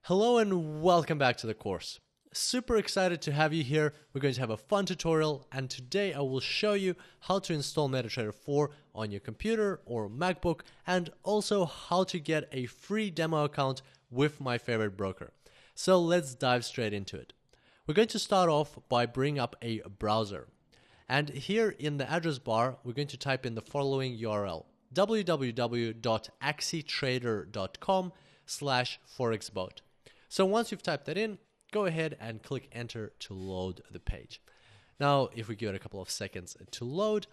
Hello and welcome back to the course. Super excited to have you here. We're going to have a fun tutorial, and today I will show you how to install MetaTrader 4 on your computer or MacBook, and also how to get a free demo account with my favorite broker. So let's dive straight into it. We're going to start off by bringing up a browser. And here in the address bar, we're going to type in the following URL: www.axitrader.com/forexbot. So once you've typed that in, go ahead and click enter to load the page. Now, if we give it a couple of seconds to load,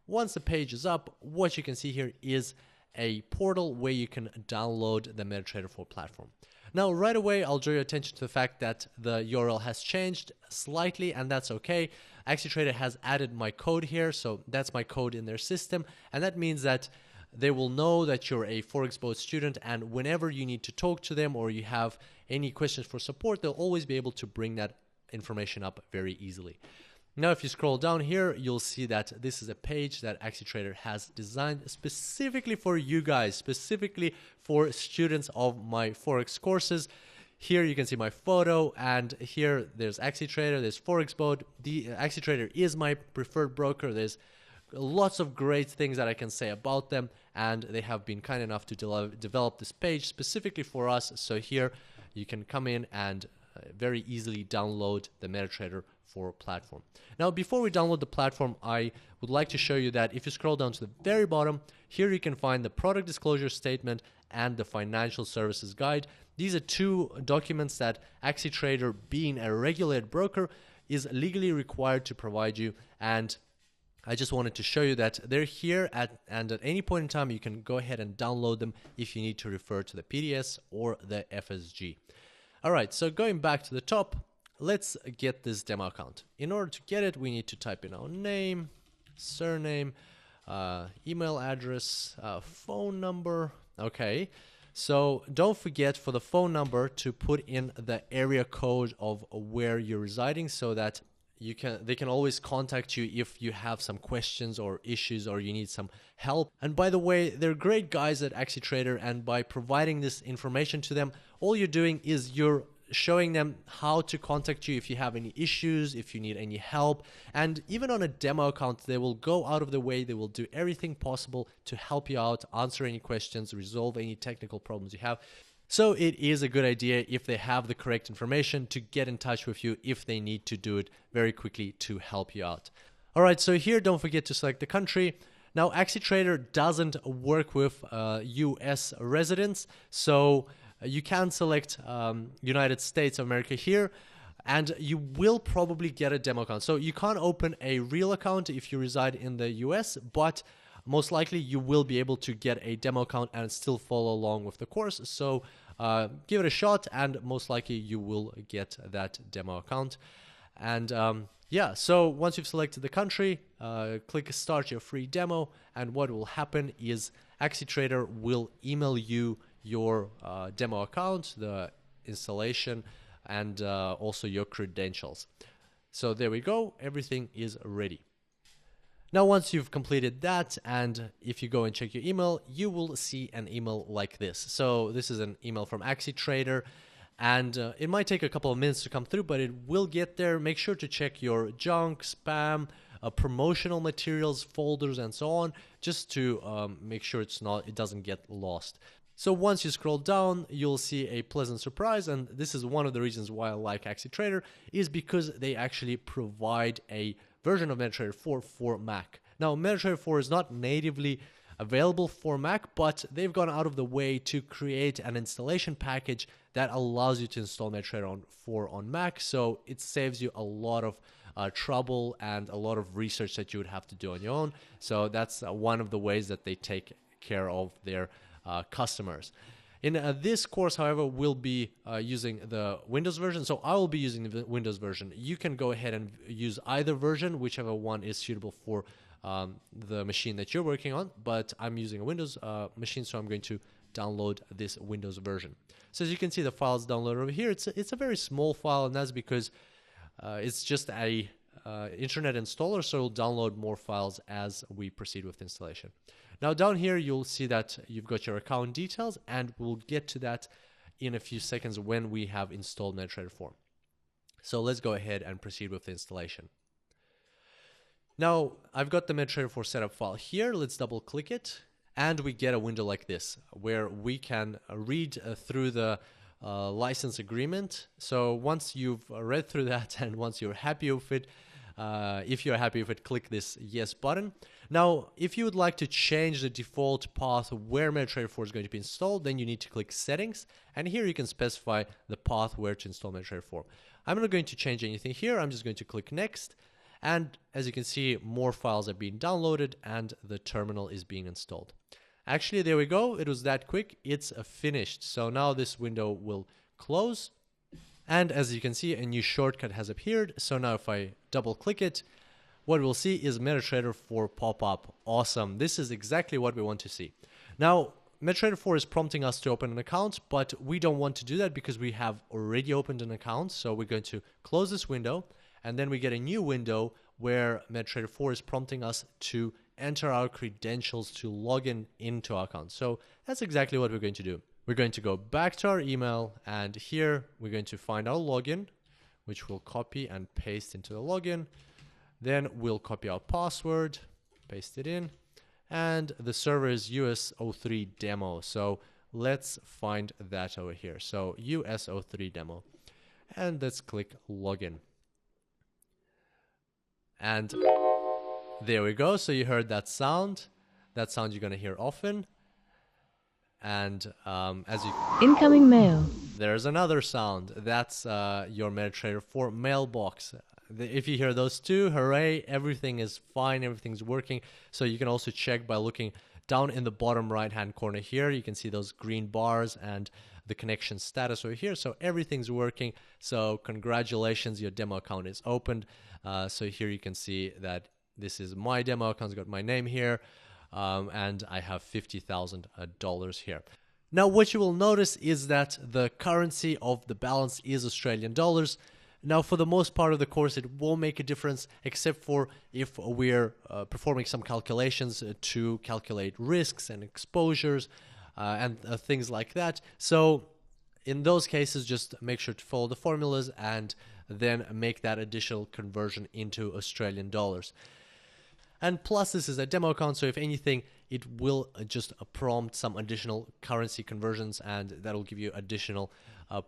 once the page is up, what you can see here is a portal where you can download the MetaTrader 4 platform. Now, right away, I'll draw your attention to the fact that the URL has changed slightly, and that's okay. AxiTrader has added my code here, so that's my code in their system, and that means that they will know that you're a ForexBot student, and whenever you need to talk to them or you have any questions for support, they'll always be able to bring that information up very easily. Now, if you scroll down here, you'll see that this is a page that AxiTrader has designed specifically for you guys, specifically for students of my Forex courses. Here you can see my photo, and here there's AxiTrader, there's ForexBot. The AxiTrader is my preferred broker. There's lots of great things that I can say about them, and they have been kind enough to develop this page specifically for us. So here you can come in and very easily download the MetaTrader 4 platform. Now, before we download the platform, I would like to show you that if you scroll down to the very bottom, here you can find the product disclosure statement and the financial services guide. These are two documents that AxiTrader, being a regulated broker, is legally required to provide you, and I just wanted to show you that they're here and at any point in time you can go ahead and download them if you need to refer to the PDS or the FSG. Alright, so going back to the top, let's get this demo account. In order to get it, we need to type in our name, surname, email address, phone number. Okay, so don't forget for the phone number to put in the area code of where you're residing, so that they can always contact you if you have some questions or issues or you need some help. And by the way, they're great guys at AxiTrader, and by providing this information to them, all you're doing is you're showing them how to contact you if you have any issues, if you need any help. And even on a demo account, they will go out of the way, they will do everything possible to help you out, answer any questions, resolve any technical problems you have. So it is a good idea, if they have the correct information, to get in touch with you if they need to do it very quickly to help you out. All right, so here don't forget to select the country. Now, AxiTrader doesn't work with US residents, so you can select United States of America here, and you will probably get a demo account. So you can't open a real account if you reside in the US, but most likely you will be able to get a demo account and still follow along with the course. So give it a shot, and most likely you will get that demo account. And yeah, so once you've selected the country, click start your free demo, and what will happen is AxiTrader will email you your demo account, the installation, and also your credentials. So there we go, everything is ready. Now, once you've completed that, and if you go and check your email, you will see an email like this. So this is an email from AxiTrader, and it might take a couple of minutes to come through, but it will get there. Make sure to check your junk, spam, promotional materials, folders, and so on, just to make sure it doesn't get lost. So once you scroll down, you'll see a pleasant surprise, and this is one of the reasons why I like AxiTrader, is because they actually provide a version of MetaTrader 4 for Mac. Now, MetaTrader 4 is not natively available for Mac, but they've gone out of the way to create an installation package that allows you to install MetaTrader 4 on Mac, so it saves you a lot of trouble and a lot of research that you would have to do on your own. So that's one of the ways that they take care of their customers. In this course, however, we'll be using the Windows version, so I will be using the Windows version. You can go ahead and use either version, whichever one is suitable for the machine that you're working on, but I'm using a Windows machine, so I'm going to download this Windows version. So as you can see, the file is downloaded over here. It's a very small file, and that's because it's just a internet installer, so it'll download more files as we proceed with installation. Now down here, you'll see that you've got your account details, and we'll get to that in a few seconds when we have installed MetaTrader 4. So let's go ahead and proceed with the installation. Now, I've got the MetaTrader 4 setup file here. Let's double click it. And we get a window like this where we can read through the license agreement. So once you've read through that and once you're happy with it, if you're happy with it, click this yes button. Now, if you would like to change the default path where MetaTrader 4 is going to be installed, then you need to click settings. And here you can specify the path where to install MetaTrader 4. I'm not going to change anything here. I'm just going to click next. And as you can see, more files are being downloaded and the terminal is being installed. Actually, there we go. It was that quick. It's finished. So now this window will close. And as you can see, a new shortcut has appeared. So now if I double click it, what we'll see is MetaTrader 4 pop up. Awesome. This is exactly what we want to see. Now, MetaTrader 4 is prompting us to open an account, but we don't want to do that because we have already opened an account. So we're going to close this window. And then we get a new window where MetaTrader 4 is prompting us to enter our credentials to log into our account. So that's exactly what we're going to do. We're going to go back to our email, and here we're going to find our login, which we'll copy and paste into the login. Then we'll copy our password, paste it in, and the server is US03 demo. So let's find that over here. So US03 demo, and let's click login. And there we go. So you heard that sound. That sound you're going to hear often. And as you... Incoming mail. There's another sound. That's your MetaTrader 4 mailbox. If you hear those two, hooray, everything is fine. Everything's working. So you can also check by looking down in the bottom right-hand corner here. You can see those green bars and the connection status over here. So everything's working. So congratulations, your demo account is opened. So here you can see that this is my demo account. It's got my name here, and I have $50,000 here. Now, what you will notice is that the currency of the balance is Australian dollars. Now, for the most part of the course, it won't make a difference, except for if we're performing some calculations to calculate risks and exposures and things like that. So in those cases, just make sure to follow the formulas and then make that additional conversion into Australian dollars. And plus, this is a demo account, so if anything, it will just prompt some additional currency conversions, and that'll give you additional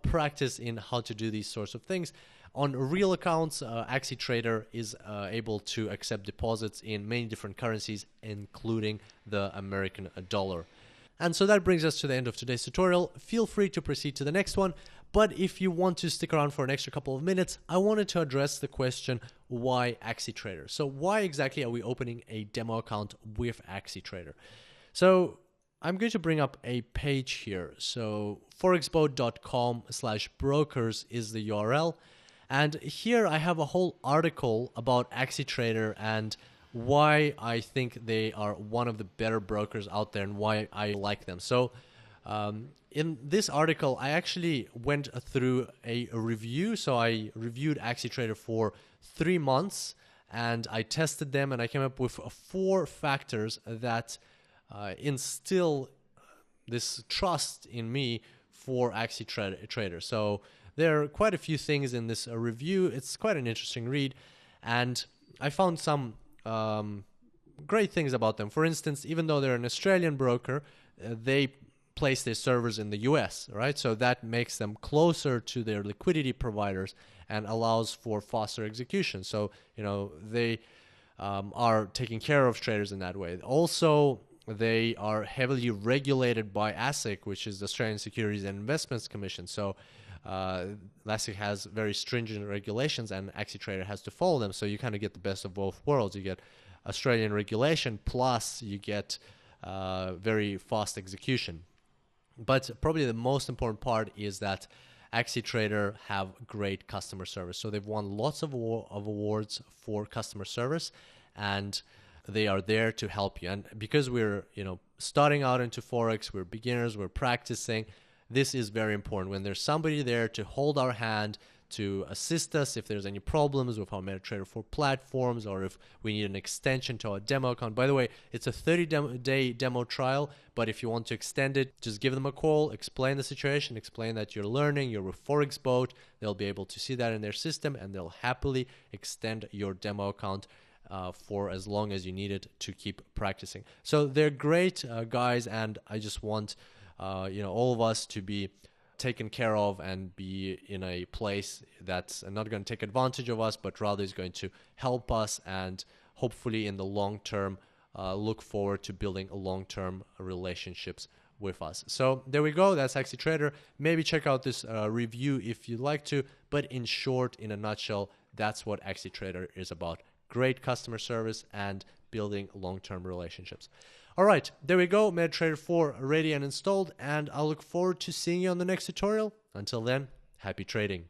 practice in how to do these sorts of things. On real accounts, AxiTrader is able to accept deposits in many different currencies, including the American dollar. And so that brings us to the end of today's tutorial. Feel free to proceed to the next one. But if you want to stick around for an extra couple of minutes, I wanted to address the question, why AxiTrader? So why exactly are we opening a demo account with AxiTrader? So I'm going to bring up a page here. So forexboat.com/brokers is the URL. And here I have a whole article about AxiTrader and why I think they are one of the better brokers out there and why I like them. So in this article, I actually went through a review. So I reviewed AxiTrader for 3 months and I tested them, and I came up with 4 factors that instill this trust in me for AxiTrader. So there are quite a few things in this review. It's quite an interesting read, and I found some great things about them. For instance, even though they're an Australian broker, they place their servers in the US, right? So that makes them closer to their liquidity providers and allows for faster execution. So, you know, they are taking care of traders in that way. Also, they are heavily regulated by ASIC, which is the Australian Securities and Investments Commission. So ASIC has very stringent regulations, and AxiTrader has to follow them. So you kind of get the best of both worlds. You get Australian regulation, plus you get very fast execution. But probably the most important part is that AxiTrader have great customer service. So they've won lots of awards for customer service, and they are there to help you. And because we're, you know, starting out into Forex, we're beginners, we're practicing, this is very important. When there's somebody there to hold our hand, to assist us if there's any problems with our MetaTrader 4 platforms, or if we need an extension to our demo account. By the way, it's a 30-day demo trial, but if you want to extend it, just give them a call, explain the situation, explain that you're learning, you're with ForexBoat. They'll be able to see that in their system, and they'll happily extend your demo account for as long as you need it to keep practicing. So they're great guys, and I just want all of us to be taken care of and be in a place that's not going to take advantage of us, but rather is going to help us, and hopefully in the long term look forward to building long-term relationships with us. So there we go. That's AxiTrader. Maybe check out this review if you'd like to, but in short, in a nutshell, that's what AxiTrader is about. Great customer service and building long-term relationships. All right, there we go. MetaTrader 4 ready and installed, and I'll look forward to seeing you on the next tutorial. Until then, happy trading.